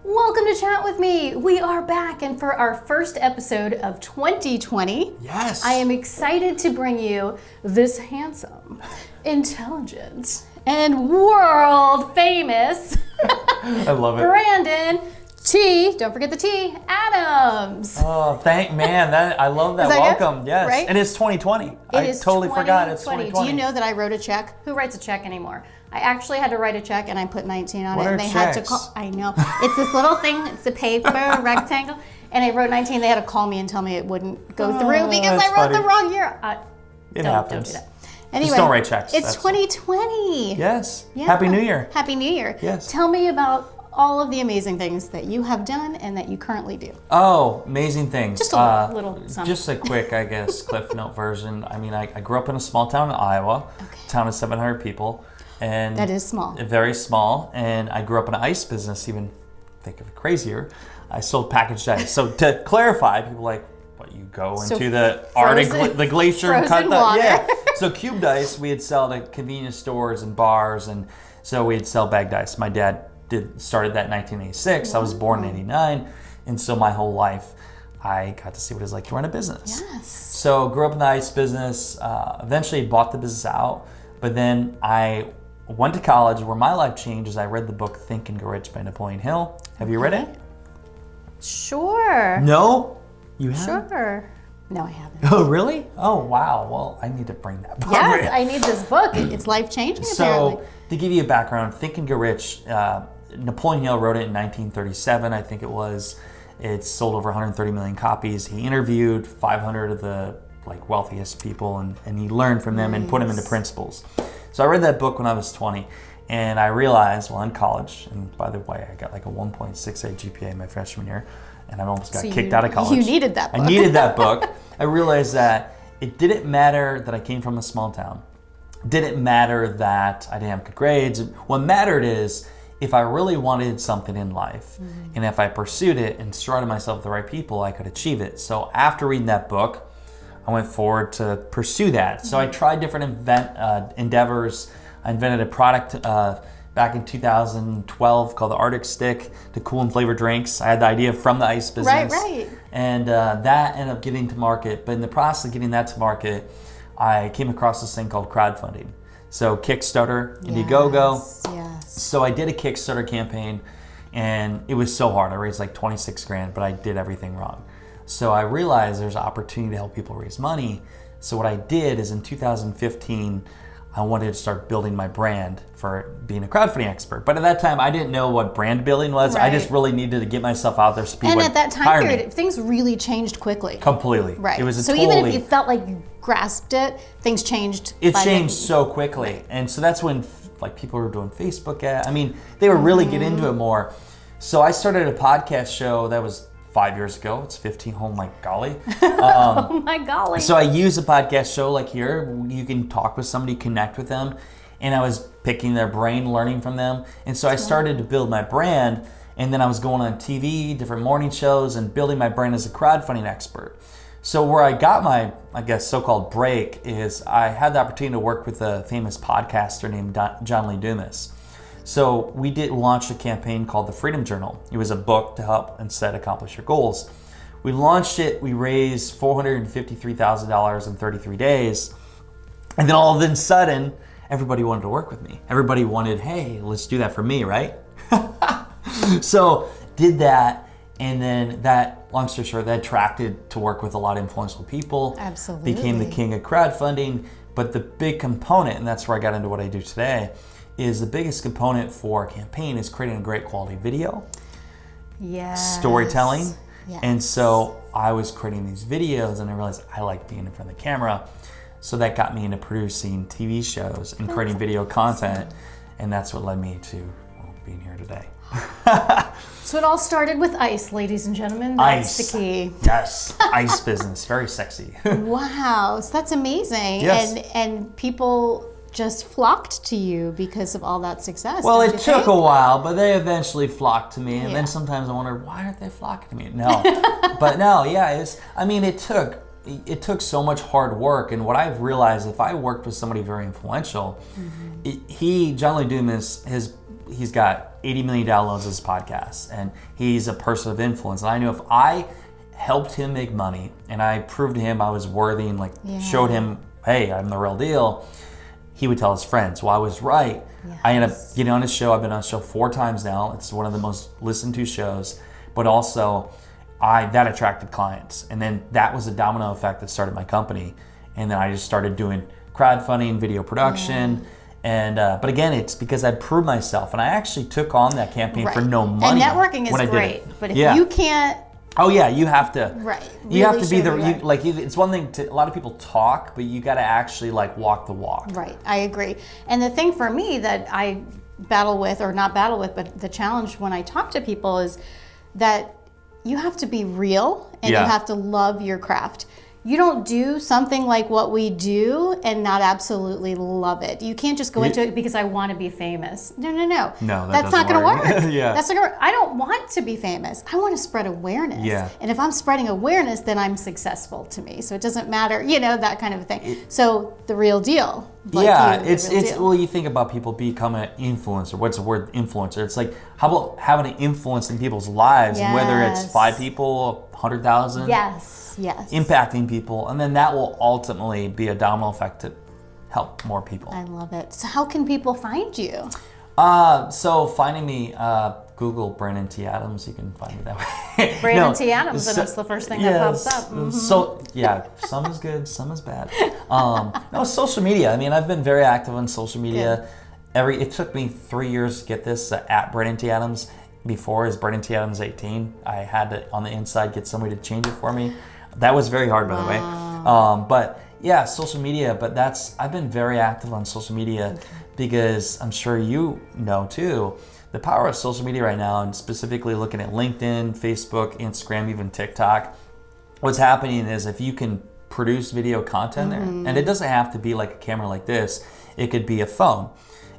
Welcome to Chat With Me. We are back, and for our first episode of 2020, yes, I am excited to bring you this handsome, intelligent, and world famous I love it. Brandon T, don't forget the T, Adams. Oh, I love that. Welcome. Good? Yes. Right? And it's 2020. I totally forgot it's 2020. Do you know that I wrote a check? Who writes a check anymore? I actually had to write a check and I put 19 on what it. Are and they checks? had to call. I know. It's this little thing, it's a paper rectangle. And I wrote 19. They had to call me and tell me it wouldn't go through because I wrote the wrong year. It happens. Don't do that. Anyway, just don't write checks. It's 2020. Yes. Yeah. Happy New Year. Happy New Year. Yes. Tell me about all of the amazing things that you have done and that you currently do. Oh, amazing things. Just a little something. Just a quick, I guess, Cliff Note version. I mean, I grew up in a small town in Iowa, town of 700 people. And that is small. Very small. And I grew up in an ice business, even think of it crazier. I sold packaged ice. So to clarify, people are like, what, you go into the Arctic, the glacier and cut that? Yeah. So cubed ice, we had sell to convenience stores and bars. And so we'd sell bagged ice. My dad started that in 1986. I was born in 89. And so my whole life, I got to see what it's like to run a business. Yes. So grew up in the ice business, eventually bought the business out. But then I went to college. Where my life changed is I read the book Think and Grow Rich by Napoleon Hill. Have you read it? Sure. No? You have? Sure. No, I haven't. Oh, really? Oh, wow. Well, I need to bring that book. Yes, I need this book. It's life-changing, apparently. So, to give you a background, Think and Grow Rich, Napoleon Hill wrote it in 1937, I think it was. It sold over 130 million copies. He interviewed 500 of the wealthiest people, and he learned from them and put them into principles. So I read that book when I was 20, and I realized while in college, and by the way, I got like a 1.68 GPA my freshman year, and I almost got kicked out of college. You needed that book. I needed that book. I realized that it didn't matter that I came from a small town. It didn't matter that I didn't have good grades. What mattered is if I really wanted something in life, and if I pursued it and surrounded myself with the right people, I could achieve it. So after reading that book, I went forward to pursue that. So I tried different endeavors. I invented a product back in 2012 called the Arctic Stick to cool and flavor drinks. I had the idea from the ice business. Right. And that ended up getting to market. But in the process of getting that to market, I came across this thing called crowdfunding. So Kickstarter, Indiegogo. Yes. So I did a Kickstarter campaign, and it was so hard. I raised like 26 grand, but I did everything wrong. So I realized there's an opportunity to help people raise money. So what I did is in 2015, I wanted to start building my brand for being a crowdfunding expert. But at that time, I didn't know what brand building was. Right. I just really needed to get myself out there so people would at that time hire period, me. Things really changed quickly. Completely. Right. It was a so totally, even if you felt like you grasped it, things changed. It changed so quickly. Right. And so that's when people were doing Facebook ads. I mean, they were really getting into it more. So I started a podcast show that was 5 years ago. It's 15. Oh my golly. Oh my golly. So I use a podcast show like here. You can talk with somebody, connect with them. And I was picking their brain, learning from them. And so I started to build my brand. And then I was going on TV, different morning shows, and building my brand as a crowdfunding expert. So where I got my, I guess, so-called break is I had the opportunity to work with a famous podcaster named John Lee Dumas. So we launched a campaign called the Freedom Journal. It was a book to help instead accomplish your goals. We launched it. We raised $453,000 in 33 days. And then all of a sudden, everybody wanted to work with me. Everybody wanted, hey, let's do that for me, right? So did that. And then that, long story short, that attracted to work with a lot of influential people. Absolutely. Became the king of crowdfunding. But the big component, and that's where I got into what I do today, is the biggest component for a campaign is creating a great quality video. Yes. Storytelling. Yes. And so I was creating these videos and I realized I like being in front of the camera. So that got me into producing TV shows and creating video content. And that's what led me to being here today. So it all started with ice, ladies and gentlemen. That's ice. the key. Yes, ice business. Very sexy. Wow, so that's amazing. Yes. And people just flocked to you because of all that success. Well, don't it you took think? a while, but they eventually flocked to me. And Yeah. then sometimes I wonder, why aren't they flocking to me? No, but no, yeah. It took so much hard work. And what I've realized, if I worked with somebody very influential, John Lee Dumas, he's got 80 million downloads of his podcast, and he's a person of influence. And I knew if I helped him make money and I proved to him I was worthy and like showed him, hey, I'm the real deal, he would tell his friends. Well, I was right. Yes. I ended up getting on his show. I've been on his show 4 times now. It's one of the most listened to shows, but also that attracted clients. And then that was a domino effect that started my company. And then I just started doing crowdfunding, video production. And but again, it's because I proved myself, and I actually took on that campaign for no money. And networking is great, but if you can't, you have to. Right. You have to be it's one thing to a lot of people talk, but you got to actually like walk the walk. Right. I agree. And the thing for me that I battle with, or not battle with, but the challenge when I talk to people is that you have to be real and you have to love your craft. You don't do something like what we do and not absolutely love it. You can't just go into it because I want to be famous. No. No, that's not going to work. Yeah. That's not going to work. I don't want to be famous. I want to spread awareness. Yeah. And if I'm spreading awareness, then I'm successful to me. So it doesn't matter, that kind of thing. So the real deal. Well, you think about people becoming an influencer. What's the word influencer? It's like, how about having an influence in people's lives, and whether it's 5 people, 100,000. Yes. Impacting people, and then that will ultimately be a domino effect to help more people. I love it. So how can people find you? So finding me, Google Brandon T. Adams. You can find me that way. Brandon T. Adams, and it's the first thing that pops up. Mm-hmm. So some is good, some is bad. Social media. I mean, I've been very active on social media. Good. It took me 3 years to get this at Brandon T. Adams. Before is Brandon T. Adams 18. I had to on the inside get somebody to change it for me. That was very hard, by the way. But yeah, social media. But I've been very active on social media because I'm sure you know too, the power of social media right now, and specifically looking at LinkedIn, Facebook, Instagram, even TikTok. What's happening is if you can produce video content there, and it doesn't have to be like a camera like this, it could be a phone.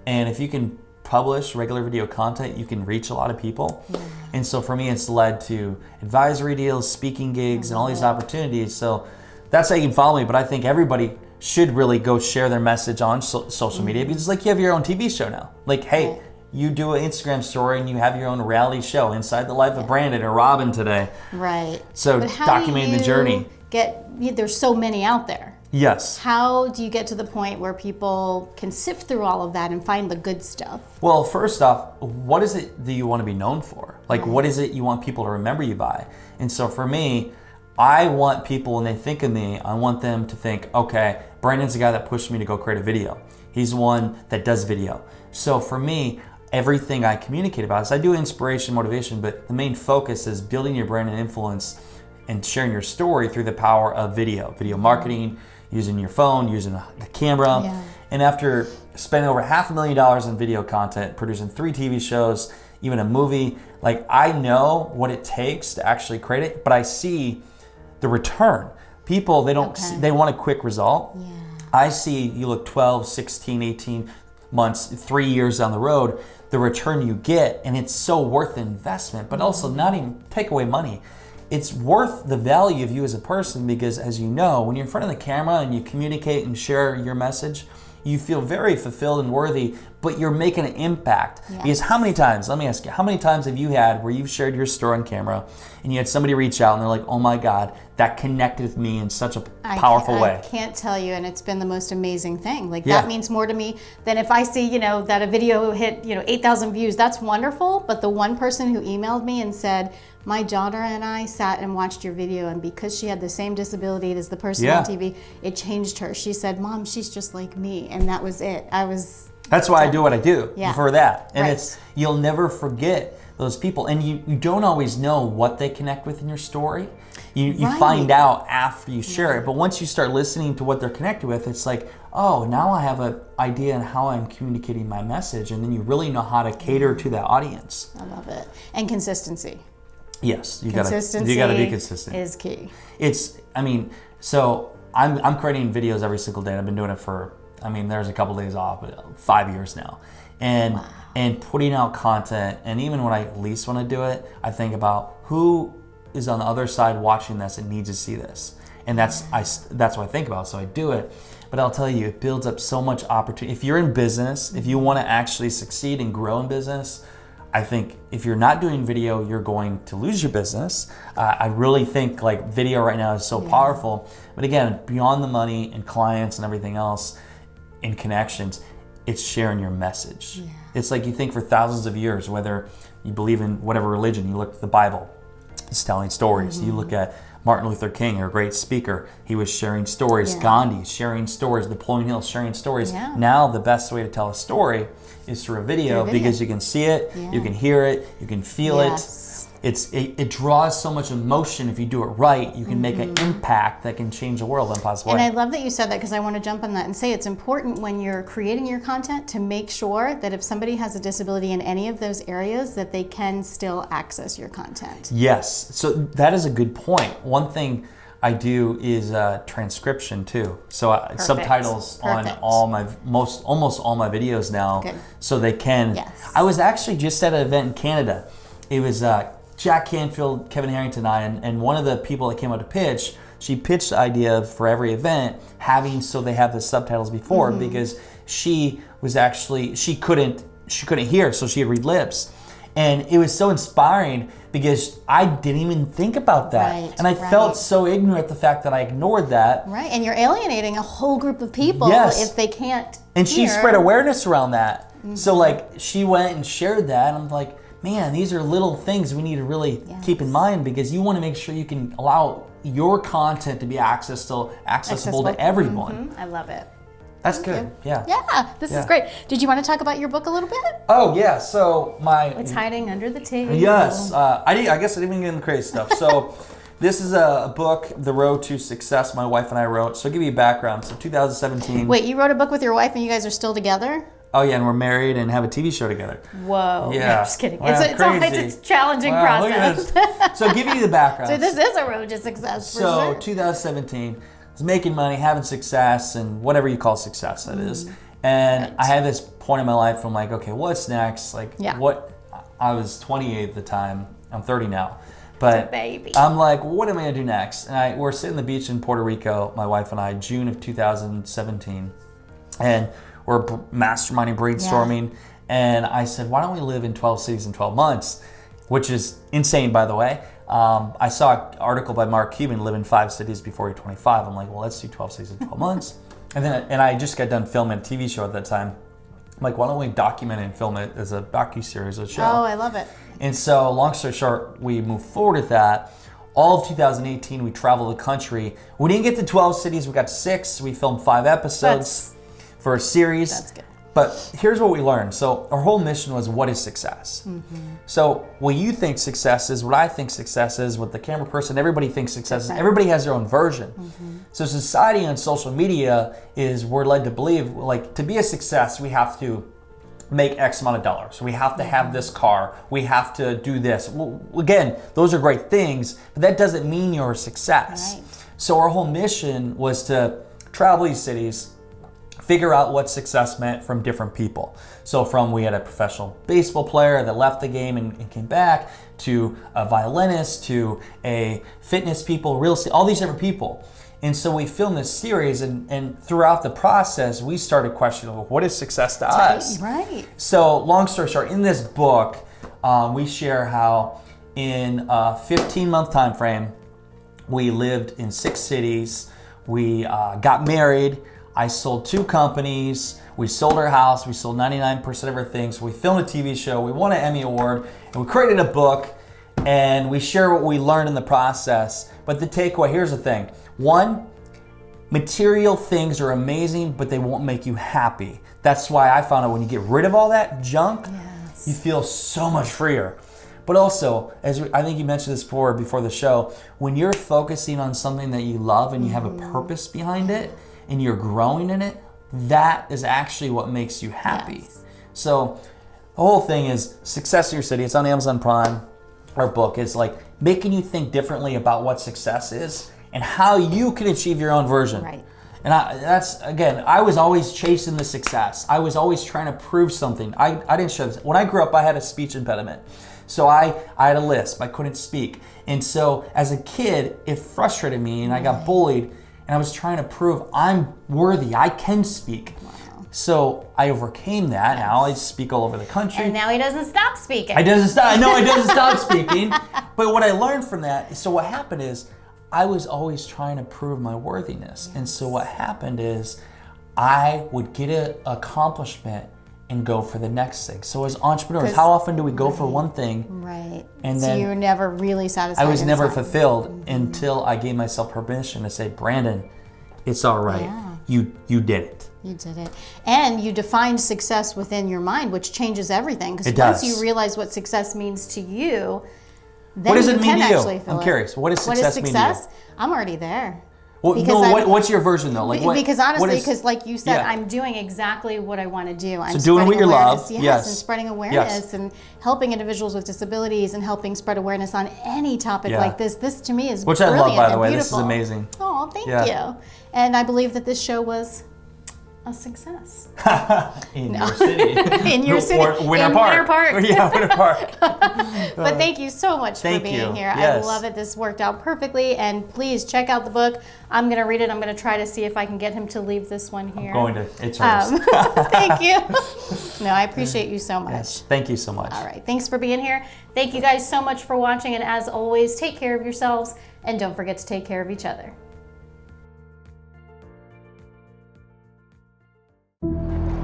And if you can publish regular video content, you can reach a lot of people. And so for me, it's led to advisory deals, speaking gigs, and all these opportunities. So that's how you can follow me. But I think everybody should really go share their message on social media, because like you have your own TV show now. Like, hey, you do an Instagram story and you have your own reality show, Inside the Life of Brandon or Robin today. Right. So documenting the journey. There's so many out there. Yes. How do you get to the point where people can sift through all of that and find the good stuff? Well, first off, what is it that you want to be known for? Like, what is it you want people to remember you by? And so for me, I want people, when they think of me, I want them to think, okay, Brandon's the guy that pushed me to go create a video. He's the one that does video. So for me, everything I communicate about is I do inspiration, motivation, but the main focus is building your brand and influence and sharing your story through the power of video marketing, using your phone, using the camera. And after spending over $500,000 in video content, producing 3 TV shows, even a movie, like I know what it takes to actually create it, but I see the return. People, they want a quick result. I see you look 12, 16, 18 months, 3 years down the road, the return you get, and it's so worth the investment, but also not even take away money. It's worth the value of you as a person, because as you know, when you're in front of the camera and you communicate and share your message, you feel very fulfilled and worthy, but you're making an impact. Because how many times, let me ask you, how many times have you had where you've shared your story on camera and you had somebody reach out and they're like, oh my God, that connected with me in such a powerful way? I can't tell you, and it's been the most amazing thing. Like that means more to me than if I see, that a video hit, 8,000 views. That's wonderful, but the one person who emailed me and said, my daughter and I sat and watched your video, and because she had the same disability as the person on TV, it changed her. She said, Mom, she's just like me, and that was it. That's why I do what I do for that. And Right. you'll never forget those people. And you don't always know what they connect with in your story. You find out after you share it. But once you start listening to what they're connected with, it's like, oh, now I have an idea on how I'm communicating my message. And then you really know how to cater to that audience. I love it. And consistency. Yes, you Consistency gotta be consistent. Is key. So I'm creating videos every single day. And I've been doing it for, there's a couple days off, but 5 years now. And putting out content, and even when I least want to do it, I think about who is on the other side watching this and needs to see this. And that's what I think about, so I do it. But I'll tell you, it builds up so much opportunity. If you're in business, if you want to actually succeed and grow in business, I think if you're not doing video, you're going to lose your business. I really think like video right now is so powerful. But again, beyond the money and clients and everything else and connections, it's sharing your message. Yeah. It's like you think for thousands of years, whether you believe in whatever religion, you look at the Bible, it's telling stories. You look at Martin Luther King, a great speaker, he was sharing stories. Gandhi, sharing stories. Napoleon Hill, sharing stories. Now the best way to tell a story is through a video, because you can see it, you can hear it, you can feel it. It draws so much emotion. If you do it right, you can make an impact that can change the world in a positive way. And I love that you said that, because I want to jump on that and say it's important when you're creating your content to make sure that if somebody has a disability in any of those areas, that they can still access your content. Yes, so that is a good point. One thing I do is transcription too. So subtitles on almost all my videos now, so they can. I was actually just at an event in Canada. It was Jack Canfield, Kevin Harrington, and I, and one of the people that came out to pitch, she pitched the idea of, for every event, so they have the subtitles before, because she was actually, she couldn't hear, so she had read lips. And it was so inspiring because I didn't even think about that. And I felt so ignorant, the fact that I ignored that. Right, and you're alienating a whole group of people if they can't And she spread awareness around that. So like, she went and shared that, and I'm like, man, these are little things we need to really keep in mind, because you want to make sure you can allow your content to be accessible to everyone. I love it. That's good. Yeah. Yeah, this is great. Did you want to talk about your book a little bit? Oh yeah. So What's hiding under the table? Yes. I guess I didn't even get into crazy stuff. So this is a book, The Road to Success, my wife and I wrote. So I'll give you a background. So 2017. Wait, you wrote a book with your wife and you guys are still together? Oh yeah, and we're married and have a TV show together. Whoa. Yeah. No, I'm just kidding. It's a challenging process. So give you the background. So this is a road to success for sure. So 2017, I was making money, having success, and whatever you call success, that is. And I had this point in my life, I'm like, okay, what's next? Like, I was 28 at the time. I'm 30 now. But baby. I'm like, what am I going to do next? And we're sitting on the beach in Puerto Rico, my wife and I, June of 2017. And we're masterminding, brainstorming. And I said, why don't we live in 12 cities in 12 months? Which is insane, by the way. I saw an article by Mark Cuban, live in 5 cities before you're 25. I'm like, well, let's do 12 cities in 12 months. And I just got done filming a TV show at that time. I'm like, why don't we document it and film it as a docuseries, a show? Oh, I love it. And so, long story short, we moved forward with that. All of 2018, we traveled the country. We didn't get to 12 cities, we got to 6. We filmed 5 episodes for a series. That's good. But here's what we learned. So our whole mission was, what is success? So what you think success is, what I think success is, what the camera person, everybody thinks success is. Everybody has their own version. So society on social media is, we're led to believe, like, to be a success, we have to make X amount of dollars. We have to have this car. We have to do this. Well, again, those are great things, but that doesn't mean you're a success. Right. So our whole mission was to travel these cities, figure out what success meant from different people. So we had a professional baseball player that left the game and came back, to a violinist, to a fitness people, real estate, all these different people. And so we filmed this series, and throughout the process, we started questioning, well, what is success to us? Right. So long story short, in this book, we share how in a 15-month time frame, we lived in 6 cities, we got married, I sold 2 companies, we sold our house, we sold 99% of our things, we filmed a TV show, we won an Emmy Award, and we created a book, and we share what we learned in the process. But the takeaway, here's the thing. 1, material things are amazing, but they won't make you happy. That's why I found out when you get rid of all that junk, you feel so much freer. But also, I think you mentioned this before the show, when you're focusing on something that you love and you have a purpose behind it, and you're growing in it, that is actually what makes you happy. So the whole thing is Success in Your City. It's on Amazon Prime. Our book is like making you think differently about what success is and how you can achieve your own version. Right. And I was always chasing the success. I was always trying to prove something. I didn't show this. When I grew up, I had a speech impediment. So I had a lisp. I couldn't speak. And so as a kid, it frustrated me and I got bullied and I was trying to prove I'm worthy. I can speak. So I overcame that. Now I speak all over the country. And now he doesn't stop speaking. I doesn't stop. No, I doesn't stop speaking. But what I learned from that, so what happened is I was always trying to prove my worthiness. And so what happened is I would get an accomplishment and go for the next thing. So as entrepreneurs, how often do we go for one thing? Right. And so then you were never really satisfied. I was never inside. fulfilled until I gave myself permission to say, Brandon, it's all right. Yeah. You did it. You did it. And you defined success within your mind, which changes everything. Because It once does. you realize what success means to you, then What does you it mean can to you? actually feel I'm it. curious. What does success mean to you? I'm already there. Well, Because no, I'm- what's your version though? Like what? Because what honestly, is- because like you said, Yeah. I'm doing exactly what I want to do. I'm doing what spreading you love, awareness, yes, yes. and spreading awareness and helping individuals with disabilities and helping spread awareness on any topic Yeah. like this. This to me is Which I love, brilliant by the and way. beautiful. This is amazing. Oh, thank Yeah. you. And I believe that this show was a success. In your city. In your city. Or Winter In Park. Winter Park. Yeah, Winter Park. But thank you so much for Thank being you. here. Yes. I love it. This worked out perfectly. And please check out the book. I'm going to read it. I'm going to try to see if I can get him to leave this one here. Going to. It's hers. Thank you. No, I appreciate you so much. Yes. Thank you so much. All right. Thanks for being here. Thank you guys so much for watching. And as always, take care of yourselves and don't forget to take care of each other.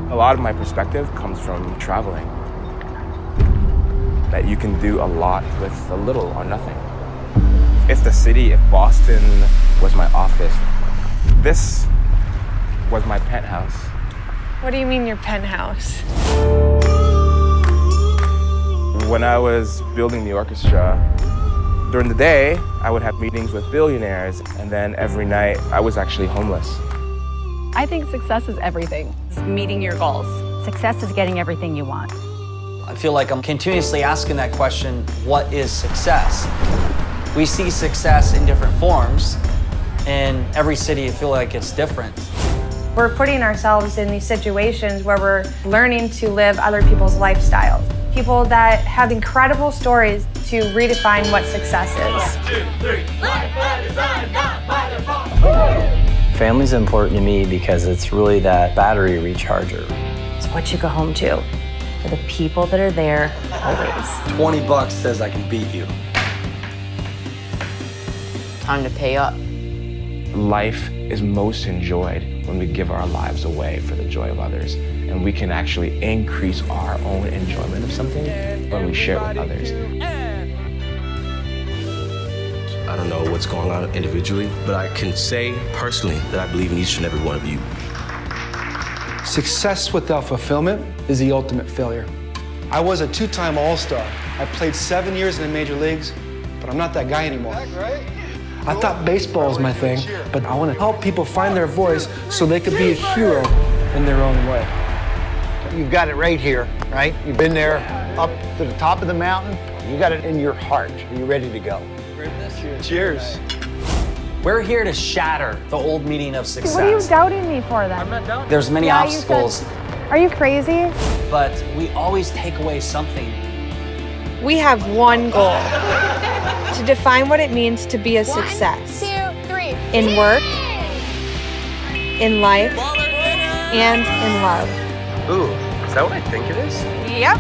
A lot of my perspective comes from traveling. That you can do a lot with a little or nothing. If Boston was my office, this was my penthouse. What do you mean your penthouse? When I was building the orchestra, during the day, I would have meetings with billionaires, and then every night, I was actually homeless. I think success is everything. It's meeting your goals. Success is getting everything you want. I feel like I'm continuously asking that question, what is success? We see success in different forms. In every city, I feel like it's different. We're putting ourselves in these situations where we're learning to live other people's lifestyles. People that have incredible stories to redefine what success is. 1, 2, 3. Life by design, not by default. Family's important to me because it's really that battery recharger. It's what you go home to. For the people that are there always. $20 says I can beat you. Time to pay up. Life is most enjoyed when we give our lives away for the joy of others. And we can actually increase our own enjoyment of something when we share it with others. I don't know what's going on individually, but I can say personally that I believe in each and every one of you. Success without fulfillment is the ultimate failure. I was a 2-time All-Star. I played 7 years in the major leagues, but I'm not that guy anymore. I thought baseball was my thing, but I want to help people find their voice so they could be a hero in their own way. You've got it right here, right? You've been there up to the top of the mountain. You got it in your heart. Are you ready to go? Cheers. We're here to shatter the old meaning of success. What are you doubting me for then? There's many Yeah, you obstacles, Are you crazy? but we always take away something. We have one goal. To define what it means to be a success. 1, 2, 3. In work, in life, and in love. Ooh, is that what I think it is? Yep.